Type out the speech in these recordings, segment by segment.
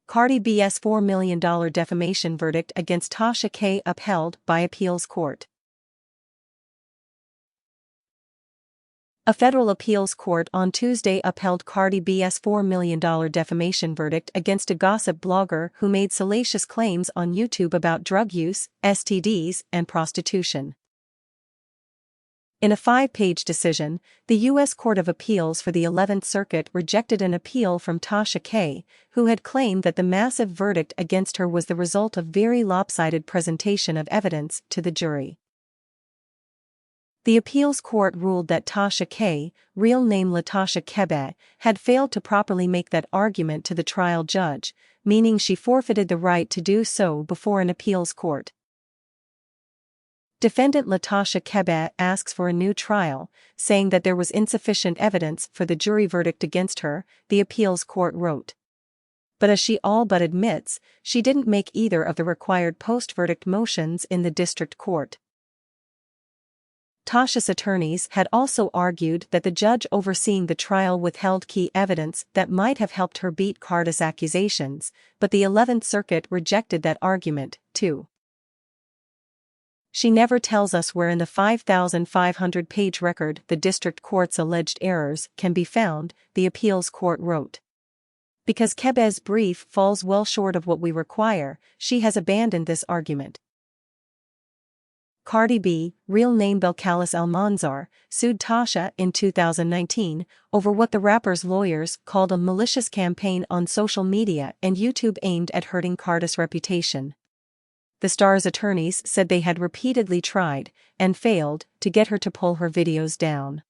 Cardi B's $4 million defamation verdict against Tasha K upheld by appeals court. A federal appeals court on Tuesday upheld Cardi B's $4 million defamation verdict against a gossip blogger who made salacious claims on YouTube about drug use, STDs, and prostitution. In a 5-page decision, the U.S. Court of Appeals for the 11th Circuit rejected an appeal from Tasha K, who had claimed that the massive verdict against her was the result of very lopsided presentation of evidence to the jury. The appeals court ruled that Tasha K, real name Latasha Kebe, had failed to properly make that argument to the trial judge, meaning she forfeited the right to do so before an appeals court. Defendant Latasha Kebe asks for a new trial, saying that there was insufficient evidence for the jury verdict against her, the appeals court wrote. But as she all but admits, she didn't make either of the required post-verdict motions in the district court. Tasha's attorneys had also argued that the judge overseeing the trial withheld key evidence that might have helped her beat Cardi's accusations, but the 11th Circuit rejected that argument, too. She never tells us where in the 5,500-page record the district court's alleged errors can be found, the appeals court wrote. Because Kebe's brief falls well short of what we require, she has abandoned this argument. Cardi B, real name Belcalis Almanzar, sued Tasha in 2019 over what the rapper's lawyers called a malicious campaign on social media and YouTube aimed at hurting Cardi's reputation. The star's attorneys said they had repeatedly tried, and failed, to get her to pull her videos down.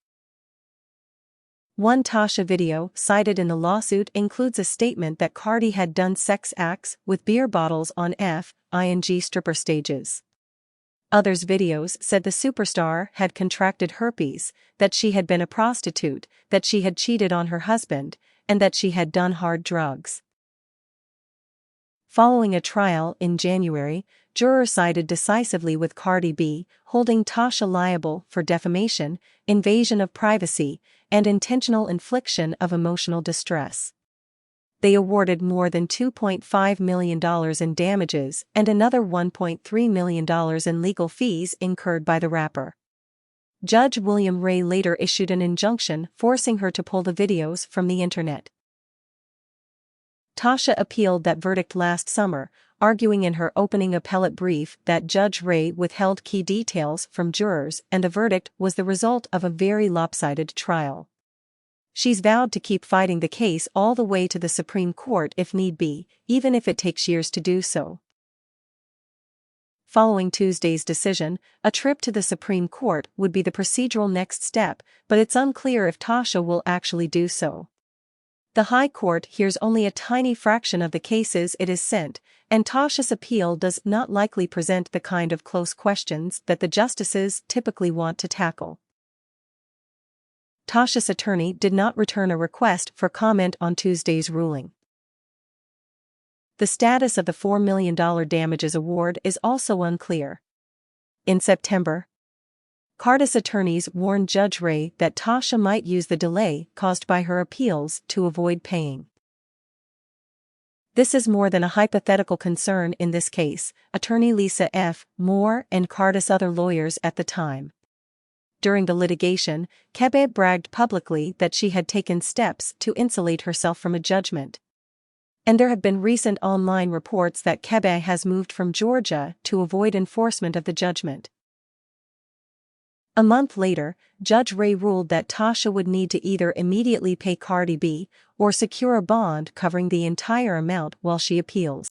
One Tasha video cited in the lawsuit includes a statement that Cardi had done sex acts with beer bottles on F.I.N.G. stripper stages. Others' videos said the superstar had contracted herpes, that she had been a prostitute, that she had cheated on her husband, and that she had done hard drugs. Following a trial in January, jurors sided decisively with Cardi B, holding Tasha liable for defamation, invasion of privacy, and intentional infliction of emotional distress. They awarded more than $2.5 million in damages and another $1.3 million in legal fees incurred by the rapper. Judge William Ray later issued an injunction forcing her to pull the videos from the internet. Tasha appealed that verdict last summer, arguing in her opening appellate brief that Judge Ray withheld key details from jurors and the verdict was the result of a very lopsided trial. She's vowed to keep fighting the case all the way to the Supreme Court if need be, even if it takes years to do so. Following Tuesday's decision, a trip to the Supreme Court would be the procedural next step, but it's unclear if Tasha will actually do so. The High Court hears only a tiny fraction of the cases it is sent, and Tasha's appeal does not likely present the kind of close questions that the justices typically want to tackle. Tasha's attorney did not return a request for comment on Tuesday's ruling. The status of the $4 million damages award is also unclear. In September, Cardi's attorneys warned Judge Ray that Tasha might use the delay caused by her appeals to avoid paying. This is more than a hypothetical concern in this case, attorney Lisa F. Moore and Cardi's other lawyers at the time. During the litigation, Kebe bragged publicly that she had taken steps to insulate herself from a judgment. And there have been recent online reports that Kebe has moved from Georgia to avoid enforcement of the judgment. A month later, Judge Ray ruled that Tasha would need to either immediately pay Cardi B or secure a bond covering the entire amount while she appeals.